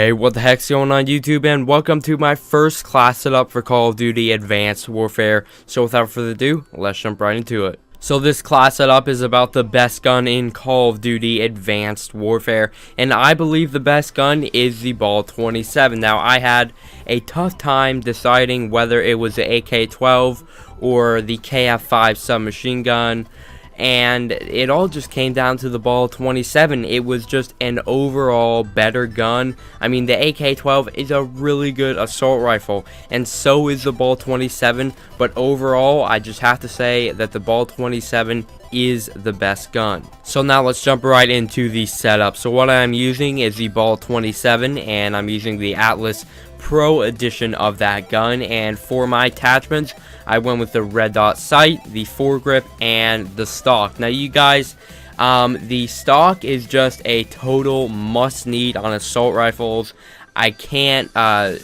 Hey, what the heck's going on YouTube, and welcome to my first class setup for Call of Duty Advanced Warfare. So without further ado, let's jump right into it. So this class setup is about the best gun in Call of Duty Advanced Warfare, and I believe the best gun is the BAL-27. Now, I had a tough time deciding whether it was the AK-12 or the KF-5 submachine gun, and it all just came down to the BAL-27. It was just an overall better gun. I mean, the AK-12 is a really good assault rifle, and so is the BAL-27, but overall, I just have to say that the BAL-27 is the best gun. So now let's jump right into the setup. So what I'm using is the BAL-27, and I'm using the Atlas Pro edition of that gun, and for my attachments I went with the red dot sight, the foregrip, and the stock. Now you guys, the stock is just a total must need on assault rifles. I can't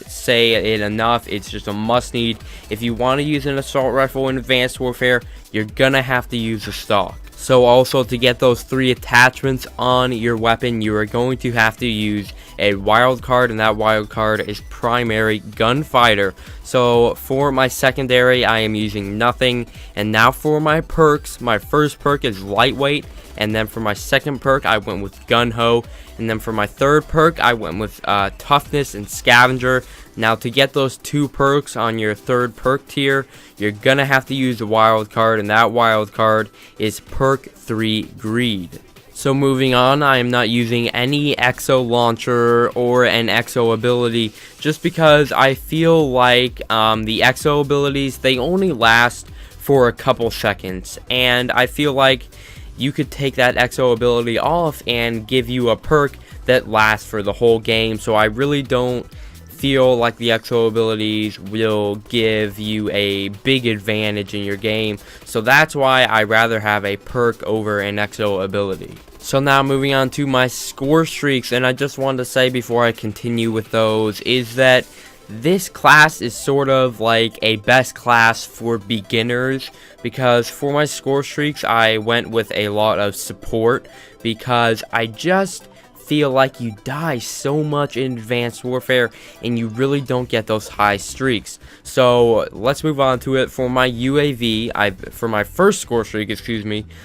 say it enough. It's just a must need. If you want to use an assault rifle in Advanced Warfare, you're gonna have to use the stock. So also, to get those 3 attachments on your weapon, you are going to have to use a wild card, and that wild card is primary gunfighter. So for my secondary, I am using nothing, and now for my perks, my first perk is lightweight, and then for my second perk I went with gun ho, and then for my third perk I went with toughness and scavenger. Now to get those 2 perks on your third perk tier, you're gonna have to use the wild card, and that wild card is perk 3 greed. So moving on, I am not using any exo launcher or an exo ability, just because I feel like the exo abilities, they only last for a couple seconds, and I feel like you could take that exo ability off and give you a perk that lasts for the whole game. So I really don't feel like the exo abilities will give you a big advantage in your game, so that's why I rather have a perk over an exo ability. So now moving on to my score streaks, and I just wanted to say before I continue with those is that this class is sort of like a best class for beginners, because for my score streaks I went with a lot of support, because I just feel like you die so much in Advanced Warfare and you really don't get those high streaks. So let's move on to it. For my UAV, for my first score streak,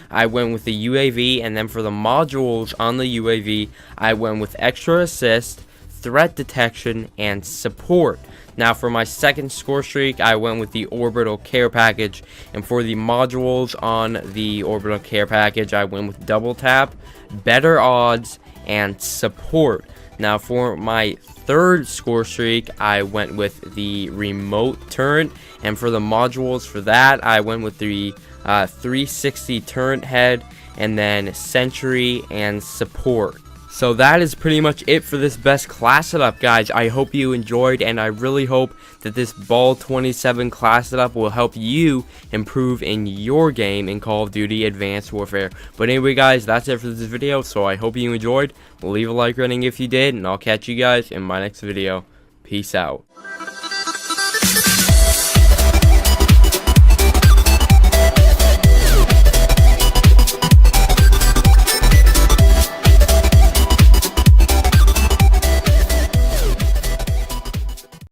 I went with the UAV, and then for the modules on the UAV, I went with extra assist, threat detection, and support. Now for my second score streak, I went with the orbital care package, and for the modules on the orbital care package, I went with double tap, better odds, and support. Now for my third score streak, I went with the remote turret, and for the modules for that, I went with the 360 turret head, and then sentry and support. So that is pretty much it for this best class setup, guys. I hope you enjoyed, and I really hope that this BAL-27 class setup will help you improve in your game in Call of Duty Advanced Warfare. But anyway, guys, that's it for this video, so I hope you enjoyed. Leave a like rating if you did, and I'll catch you guys in my next video. Peace out.